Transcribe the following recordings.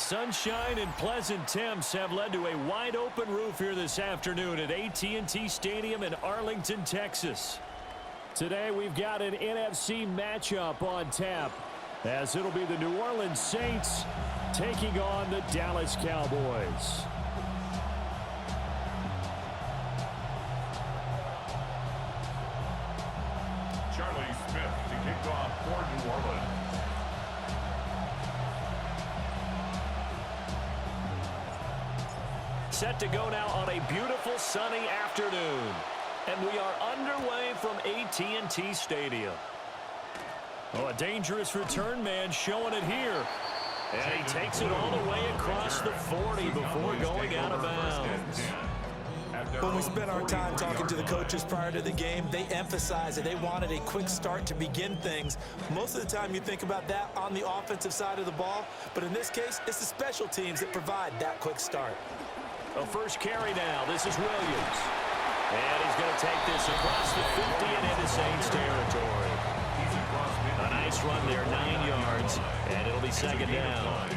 Sunshine and pleasant temps have led to a wide-open roof here this afternoon at AT&T Stadium in Arlington, Texas. Today we've got an NFC matchup on tap, as it'll be the New Orleans Saints taking on the Dallas Cowboys. Charlie Smith to kick off for New Orleans. Set to go now on a beautiful sunny afternoon. And we are underway from AT&T Stadium. Oh, a dangerous return man showing it here. And he takes it all the way across the 40 before going out of bounds. When we spent our time talking to the coaches prior to the game, they emphasized that they wanted a quick start to begin things. Most of the time you think about that on the offensive side of the ball, but in this case, it's the special teams that provide that quick start. A first carry now. This is Williams. And he's going to take this across the 50 and into Saints territory. A nice run there, 9 yards, and it'll be second down.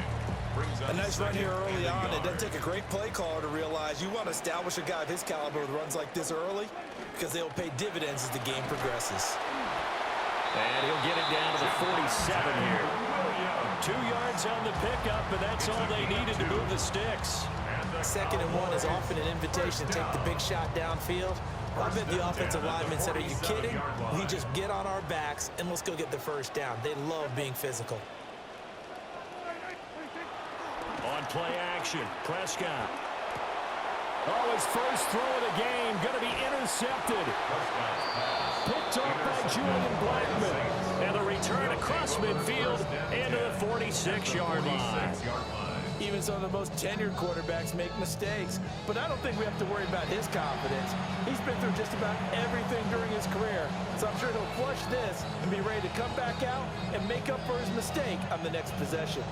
A nice run here early on. It doesn't take a great play caller to realize you want to establish a guy of his caliber with runs like this early, because they'll pay dividends as the game progresses. And he'll get it down to the 47 here. 2 yards on the pickup, and that's all they needed to move the sticks. 2nd and 1 is often an invitation to take the big shot downfield. I bet the offensive lineman said, are you kidding? We just get on our backs and let's go get the first down. They love being physical. On play action, Prescott. Oh, his first throw of the game going to be intercepted. Picked off by Julian Blackman. And the return across midfield into the 46-yard line. Even some of the most tenured quarterbacks make mistakes, but I don't think we have to worry about his confidence. He's been through just about everything during his career, so I'm sure he'll flush this and be ready to come back out and make up for his mistake on the next possession.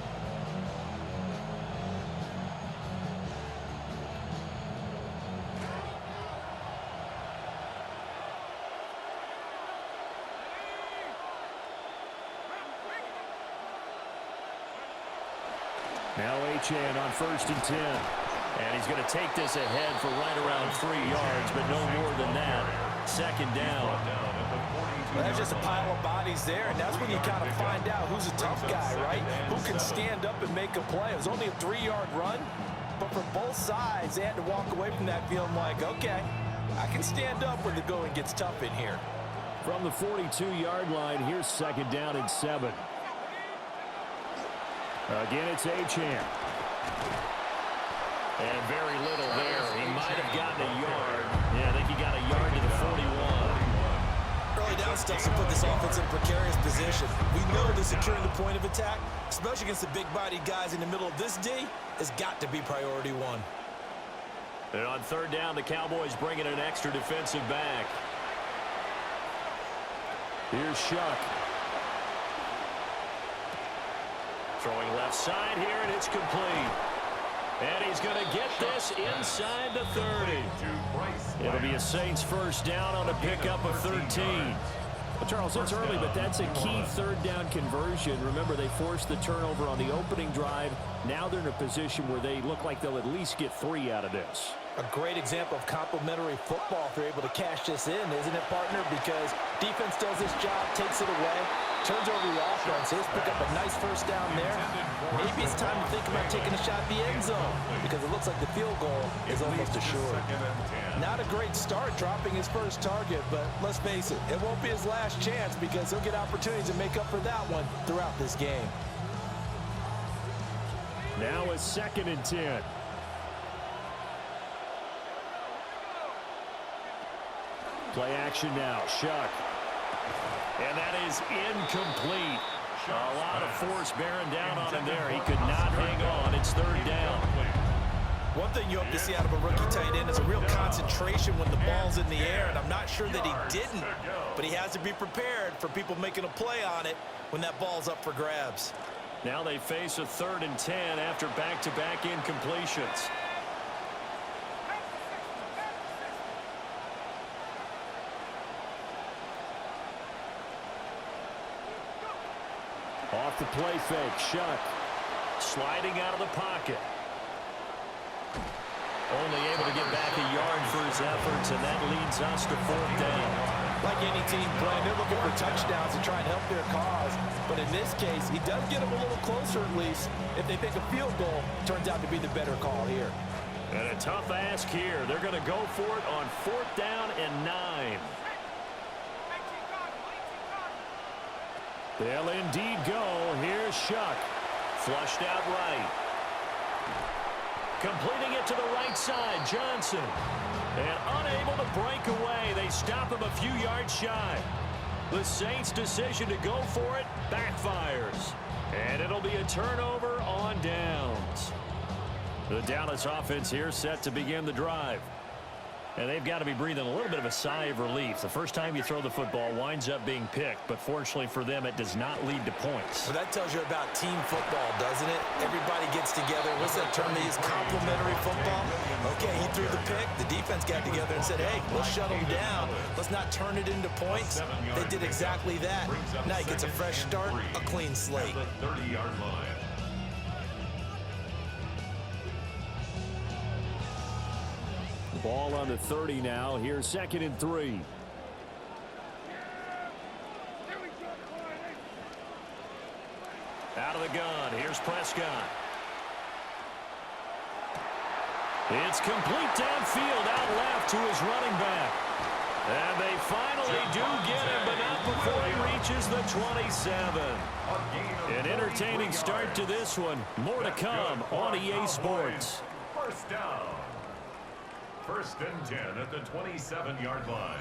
Now Achane on 1st and 10. And he's going to take this ahead for right around 3 yards, but no more than that. Second down. Well, that's just a pile of bodies there, and that's when you kind of find out who's a tough guy, right? Who can stand up and make a play. It was only a 3-yard run, but for both sides, they had to walk away from that feeling like, okay, I can stand up when the going gets tough in here. From the 42-yard line, here's second down and 7. Again, it's Achane. And very little there. He might have gotten a yard. Yeah, I think he got a yard to the 41. Early down stuff to put this offense in a precarious position. We know that securing the point of attack, especially against the big-bodied guys in the middle of this D, has got to be priority one. And on 3rd down, the Cowboys bring in an extra defensive back. Here's Shuck. Throwing left side here, and it's complete. And he's going to get this inside the 30. It'll be a Saints first down on a pickup of 13. Well, Charles, it's early, but that's a key 3rd down conversion. Remember, they forced the turnover on the opening drive. Now they're in a position where they look like they'll at least get 3 out of this. A great example of complementary football if they're able to cash this in, isn't it, partner? Because defense does this job, takes it away, turns over the offense. He's pick up a nice first down there. Maybe it's time to think about taking a shot at the end zone because it looks like the field goal is almost assured. Not a great start dropping his first target, but let's face it, it won't be his last chance because he'll get opportunities to make up for that one throughout this game. Now a 2nd and 10. Play action now, Shuck. And that is incomplete. A lot of force bearing down on him there. He could not hang on. It's 3rd down. One thing you hope to see out of a rookie tight end is a real concentration when the ball's in the air, and I'm not sure that he didn't, but he has to be prepared for people making a play on it when that ball's up for grabs. Now they face a 3rd and 10 after back-to-back incompletions. Off the play fake, Shuck. Sliding out of the pocket. Only able to get back a yard for his efforts, and that leads us to 4th down. Like any team playing, they're looking for touchdowns to try and help their cause. But in this case, he does get them a little closer at least. If they think a field goal turns out to be the better call here. And a tough ask here. They're going to go for it on 4th down and 9. They'll indeed go. Here's Shuck. Flushed out right. Completing it to the right side, Johnson. And unable to break away. They stop him a few yards shy. The Saints' decision to go for it backfires. And it'll be a turnover on downs. The Dallas offense here set to begin the drive. And they've got to be breathing a little bit of a sigh of relief. The first time you throw the football winds up being picked, but fortunately for them, it does not lead to points. Well, that tells you about team football, doesn't it? Everybody gets together. What's that term they use? Complementary football? Okay, he threw the pick. The defense got together and said, hey, we'll shut them down. Let's not turn it into points. They did exactly that. Now he gets a fresh start, a clean slate. 30-yard line. Ball on the 30 now. Here's 2nd and 3. Out of the gun. Here's Prescott. It's complete downfield, out left to his running back. And they finally do get him, but not before he reaches the 27. An entertaining start to this one. More to come on EA Sports. First down. 1st and 10 at the 27-yard line.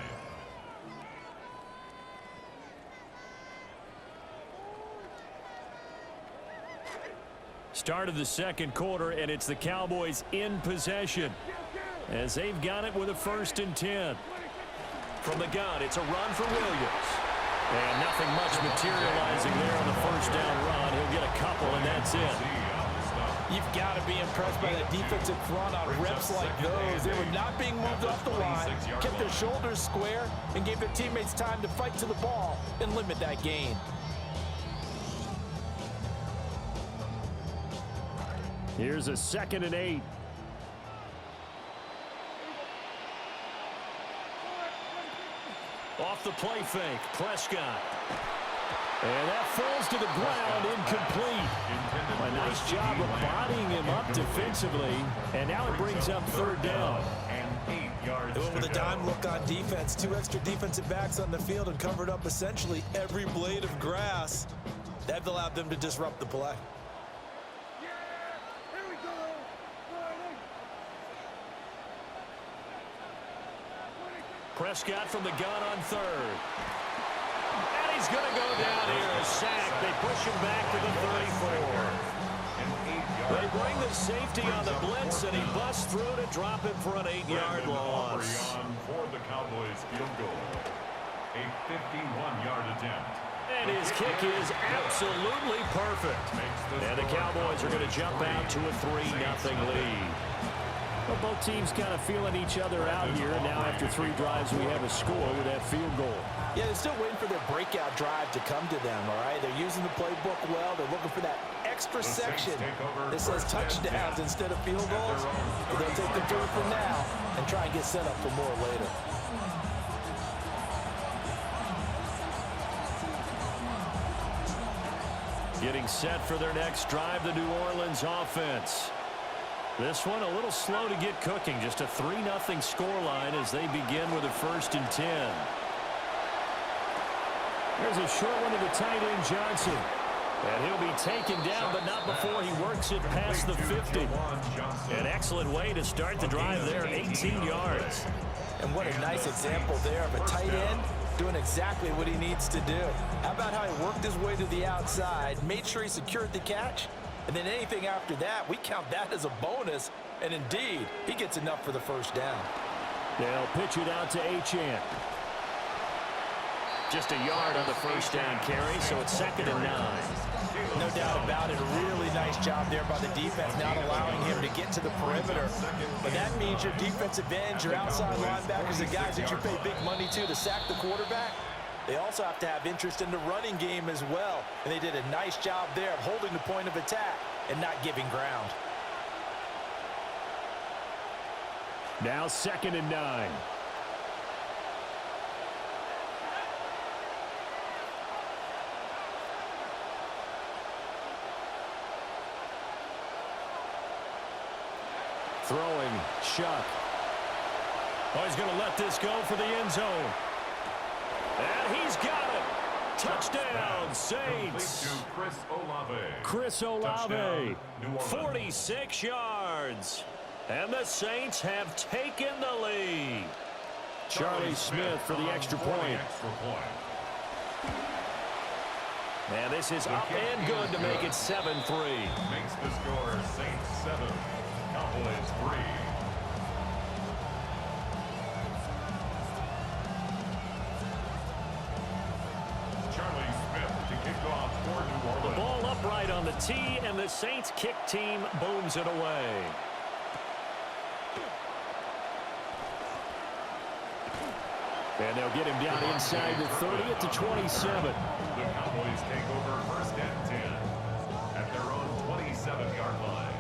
Start of the 2nd quarter, and it's the Cowboys in possession as they've got it with a 1st and 10. From the gun, it's a run for Williams. And nothing much materializing there on the 1st down run. He'll get a couple, and that's it. You've got to be impressed by that defensive front on reps like those. They were not being moved off the line, kept their shoulders square, and gave their teammates time to fight to the ball and limit that gain. Here's a 2nd and 8. Off the play fake, Prescott. And that falls to the ground, incomplete. A nice job of bodying him up defensively. And now it brings up 3rd down. And 8 yards. They went with a dime look on defense. 2 extra defensive backs on the field and covered up essentially every blade of grass. That allowed them to disrupt the play. Prescott from the gun on 3rd. And he's going to go down here. A sack. They push him back to the 34. They bring the safety on the blitz, and he busts through to drop him for an 8-yard loss. For the Cowboys field goal. A 51-yard attempt. And his kick is absolutely perfect. And the Cowboys are going to jump out to a 3-0 lead. Well, both teams kind of feeling each other out here. Now after 3 drives, we have a score with that field goal. Yeah, they're still waiting for their breakout drive to come to them, all right? They're using the playbook well. They're looking for that extra section that says touchdowns instead of field goals. But they'll take the 3 for now and try and get set up for more later. Getting set for their next drive, the New Orleans offense. This one a little slow to get cooking. Just a 3-0 scoreline as they begin with a 1st and 10. There's a short one to the tight end, Johnson. And he'll be taken down, but not before he works it past the 50. An excellent way to start the drive there, 18 yards. And what a nice example there of a tight end doing exactly what he needs to do. How about how he worked his way to the outside, made sure he secured the catch, and then anything after that, we count that as a bonus. And indeed, he gets enough for the 1st down. They'll pitch it out to Achane. Just a yard on the 1st down carry, so it's 2nd and 9. No doubt about it. A really nice job there by the defense, not allowing him to get to the perimeter. But that means your defensive ends, your outside linebackers, the guys that you pay big money to sack the quarterback, They also have to have interest in the running game as well. And they did a nice job there of holding the point of attack and not giving ground. Now 2nd and 9. Throwing, Shuck. Oh, he's going to let this go for the end zone. And he's got it. Touchdown, Saints. Chris Olave, 46 yards. And the Saints have taken the lead. Charlie Smith for the extra point. And this is up and good to make it 7-3. Makes the score Saints 7, Cowboys 3. Charlie Smith to kick off for New Orleans. The ball upright on the tee, and the Saints kick team booms it away. And they'll get him down inside the 30 at the 27. The Cowboys take over 1st and 10 at their own 27-yard line.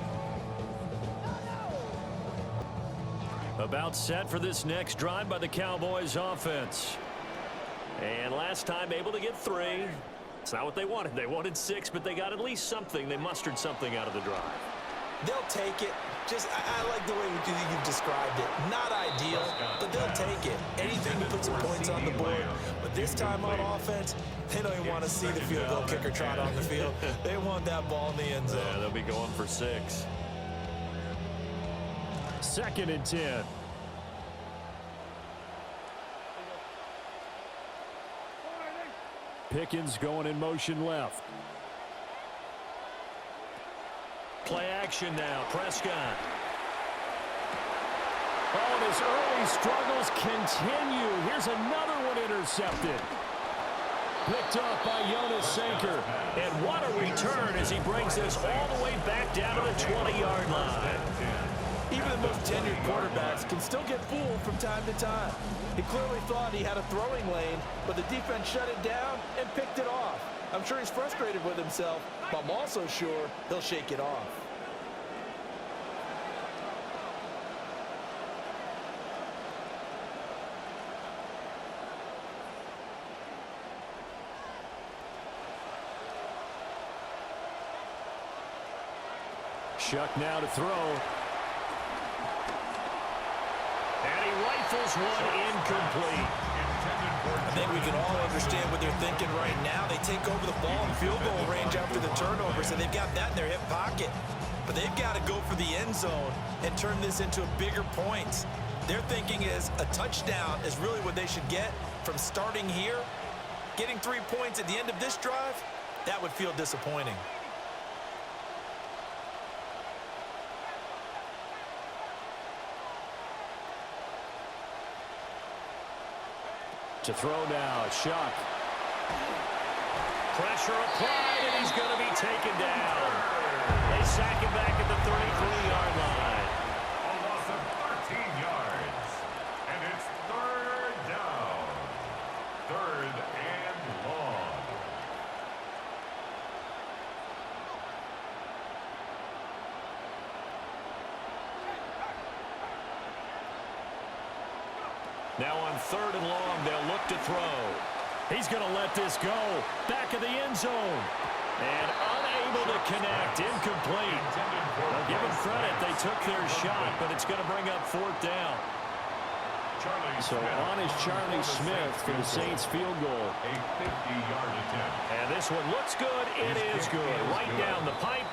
About set for this next drive by the Cowboys offense. And last time able to get 3. It's not what they wanted. They wanted 6, but they got at least something. They mustered something out of the drive. They'll take it. I like the way you've described it. Not ideal, but they'll take it. Anything to put some points on the board. But this time on offense, they don't even want to see the field goal kicker trot on the field. They want that ball in the end zone. Yeah, they'll be going for 6. 2nd and 10. Pickens going in motion left. Play action now. Prescott. Oh, and his early struggles continue. Here's another one intercepted. Picked up by Jonas Sanker. And what a return as he brings this all the way back down to the 20-yard line. Even the most tenured quarterbacks can still get fooled from time to time. He clearly thought he had a throwing lane, but the defense shut it down and picked it off. I'm sure he's frustrated with himself, but I'm also sure he'll shake it off. Shuck now to throw. And he rifles one incomplete. I think we can all understand what they're thinking right now. They take over the ball in field goal range after the turnover, so they've got that in their hip pocket. But they've got to go for the end zone and turn this into bigger points. Their thinking is a touchdown is really what they should get from starting here. Getting 3 points at the end of this drive, that would feel disappointing. To throw now, Shuck. Pressure applied, and he's going to be taken down. They sack him back at the 33-yard line. A loss of 13 yards. And it's 3rd down. 3rd and long. Now on 3rd and long, they'll look to throw. He's going to let this go. Back of the end zone. And unable to connect. Incomplete. They'll give him credit. They took their shot, but it's going to bring up 4th down. So on is Charlie Smith for the Saints field goal. A 50-yard attempt. And this one looks good. It is good. Right down the pipe.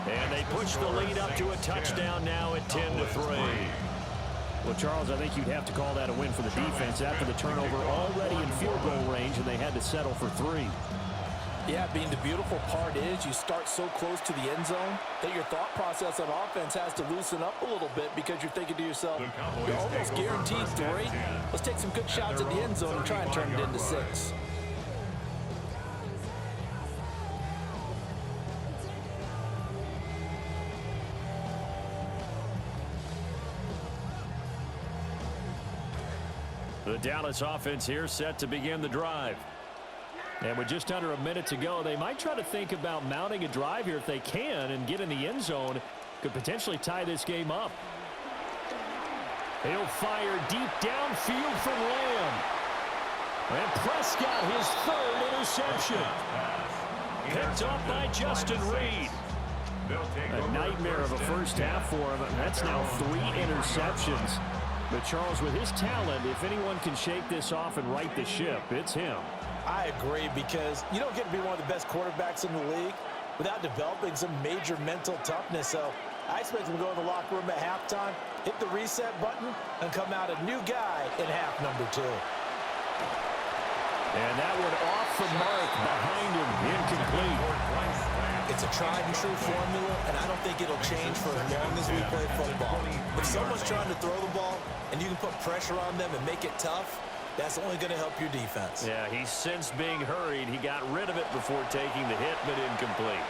And they push the lead up to a touchdown now at 10-3. Well, Charles, I think you'd have to call that a win for the defense after the turnover already in field goal range, and they had to settle for 3. Yeah, being the beautiful part is you start so close to the end zone that your thought process on offense has to loosen up a little bit because you're thinking to yourself, you're almost guaranteed 3. Let's take some good shots at the end zone and try and turn it into 6. The The Dallas offense here set to begin the drive. And with just under a minute to go, they might try to think about mounting a drive here if they can and get in the end zone. Could potentially tie this game up. He'll fire deep downfield from Lamb. And Prescott, his third interception. Picked off by Justin Reed. A nightmare of a first half for him. That's now 3 interceptions. But Charles, with his talent, if anyone can shake this off and right the ship, it's him. I agree, because you don't get to be one of the best quarterbacks in the league without developing some major mental toughness. So I expect him to go in the locker room at halftime, hit the reset button, and come out a new guy in half number 2. And that one off the mark behind him, incomplete. It's a tried-and-true formula, and I don't think it'll change for as long as we play football. If someone's trying to throw the ball and you can put pressure on them and make it tough, that's only going to help your defense. Yeah, he's since being hurried. He got rid of it before taking the hit, but incomplete.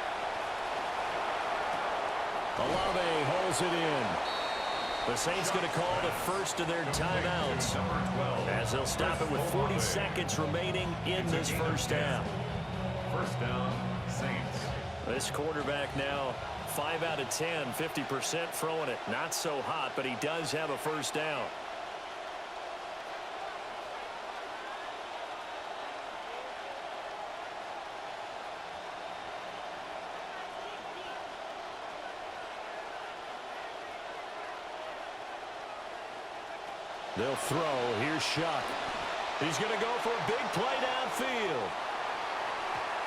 Olave holds it in. The Saints going to call the first of their timeouts as they'll stop it with 40 seconds remaining in this first half. First down, Saints. This quarterback now 5 out of 10, 50% throwing it. Not so hot, but he does have a first down. They'll throw. Here's Shuck. He's going to go for a big play downfield.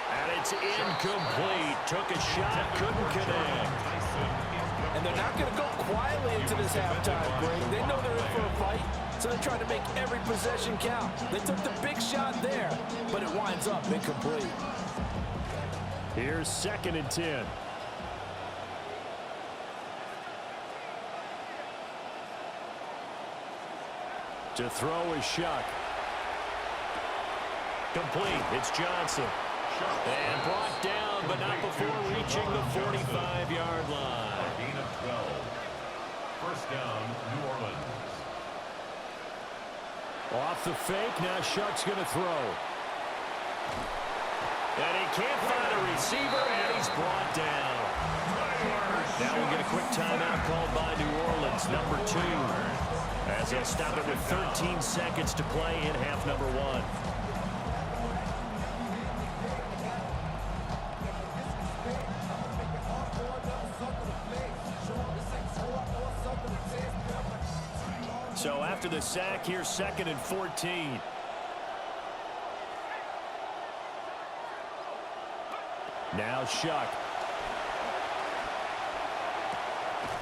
And it's incomplete. Took a shot, couldn't connect. And they're not going to go quietly into this halftime break. They know they're in for a fight, so they're trying to make every possession count. They took the big shot there, but it winds up incomplete. Here's 2nd and 10. To throw is Shuck. Complete. It's Johnson. And brought down, but not before reaching the 45-yard line. Gain of 12. First down, New Orleans. Off the fake, now Shuck's going to throw. And he can't find a receiver, and he's brought down. Now we'll get a quick timeout called by New Orleans, number 2. As they'll stop it with 13 seconds to play in half number 1. So after the sack, here's 2nd and 14. Now Shuck.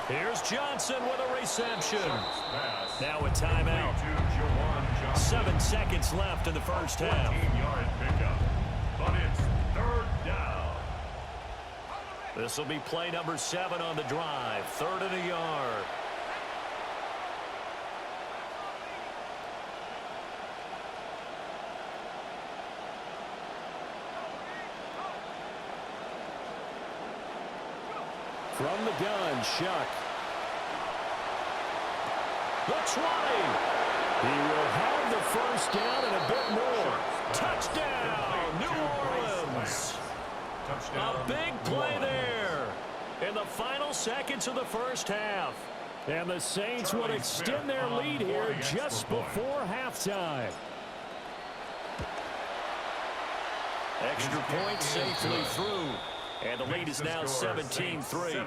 Here's Johnson with a reception. Now a timeout. 7 seconds left in the first half. 14-yard pickup, but it's 3rd down. This will be play number 7 on the drive. 3rd and a yard. From the gun, Shuck. The 20. He will have the first down and a bit more. Touchdown, New Orleans. A big play there in the final seconds of the first half. And the Saints will extend their lead here just before halftime. Extra point safely through. And the lead is now 17-3. 17.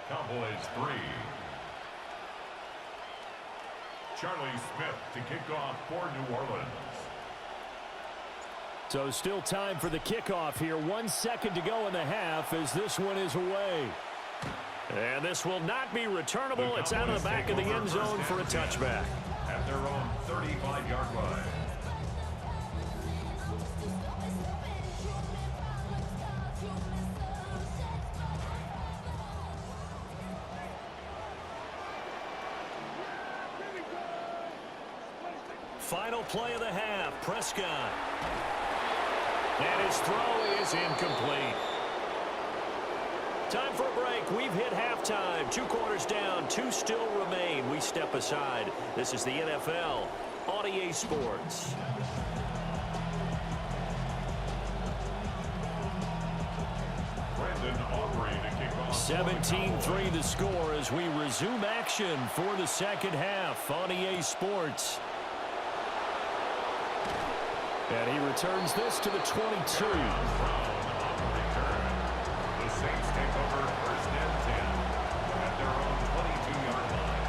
Cowboys 3. Charlie Smith to kick off for New Orleans. So still time for the kickoff here. 1 second to go in the half as this one is away. And this will not be returnable. It's out of the back of the end zone for a touchback. At their own 35-yard line. Final play of the half, Prescott. And his throw is incomplete. Time for a break. We've hit halftime. 2 quarters down, 2 still remain. We step aside. This is the NFL on EA Sports. 17-3 the score as we resume action for the second half on EA Sports. And he returns this to the 22. The Saints take over 1st and 10 at their own 22-yard line.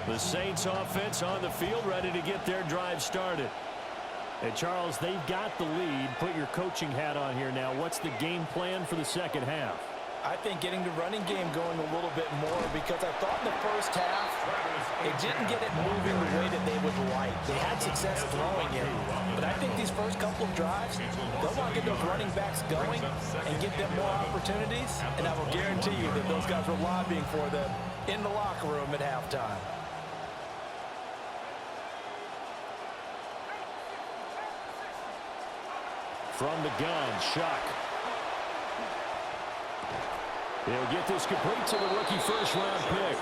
The Saints offense on the field, ready to get their drive started. And Charles, they've got the lead. Put your coaching hat on here now. What's the game plan for the second half? I think getting the running game going a little bit more, because I thought in the first half they didn't get it moving the way that they would like. They had success throwing it, but I think these first couple of drives, they'll want to get those running backs going and get them more opportunities, and I will guarantee you that those guys were lobbying for them in the locker room at halftime. From the gun, Shuck. He'll get this complete to the rookie first-round pick.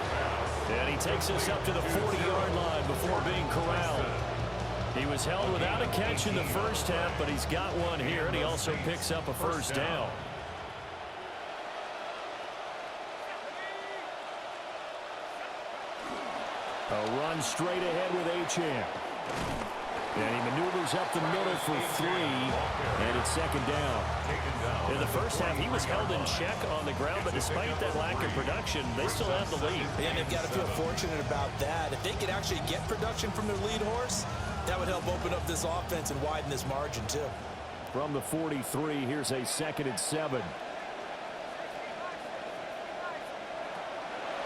And he takes us up to the 40-yard line before being corralled. He was held without a catch in the first half, but he's got one here, and he also picks up a first down. A run straight ahead with Achane. And he maneuvers up the middle for 3, and it's second down. In the first half, he was held in check on the ground, but despite that lack of production, they still have the lead. And they've got to feel fortunate about that. If they could actually get production from their lead horse, that would help open up this offense and widen this margin, too. From the 43, here's a 2nd and 7.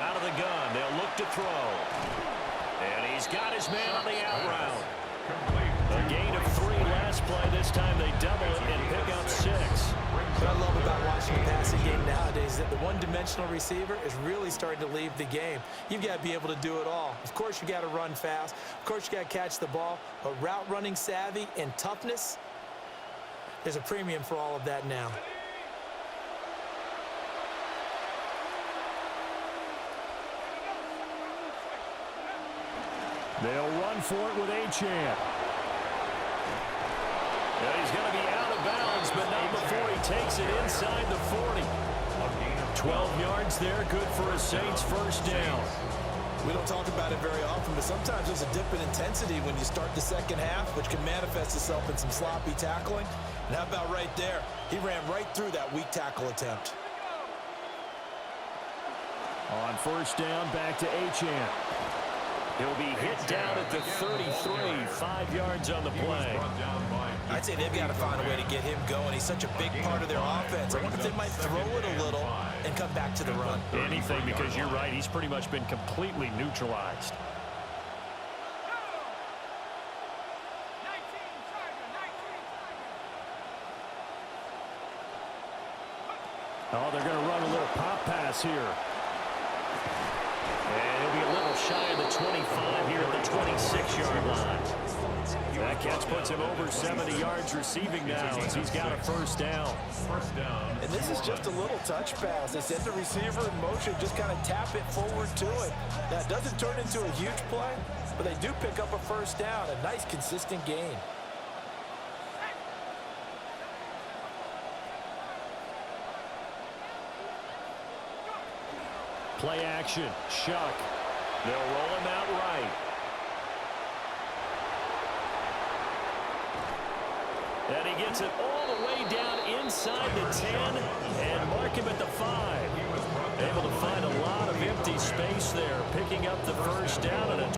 Out of the gun, they'll look to throw. And he's got his man on the out route. A gain of 3 last play. This time they double it and pick up 6. What I love about watching the passing game nowadays is that the one-dimensional receiver is really starting to leave the game. You've got to be able to do it all. Of course, you got to run fast. Of course, you got to catch the ball. But route running savvy and toughness, there's a premium for all of that now. They'll run for it with Achane. And he's going to be out of bounds, but not before he takes it inside the 40. 12 yards there, good for a Saints first down. We don't talk about it very often, but sometimes there's a dip in intensity when you start the second half, which can manifest itself in some sloppy tackling. And how about right there? He ran right through that weak tackle attempt. On first down, back to Achane. He'll be hit down at the 33, 5 yards on the play. I'd say they've got to find a way to get him going. He's such a big part of their offense. I wonder if they might throw it a little and come back to the run. Anything, because you're right, he's pretty much been completely neutralized. Oh, they're going to run a little pop pass here. And he'll be a little shy of the 25 here at the 26-yard line. That catch puts him over 70 yards receiving now as he's got a first down. And this is just a little touch pass. They set the receiver in motion, just kind of tap it forward to it. That doesn't turn into a huge play, but they do pick up a first down, a nice consistent gain. Play action, Shuck. They'll roll him out right. And he gets it all the way down inside the 10 and mark him at the 5. Able to find a lot of empty space there, picking up the first down and a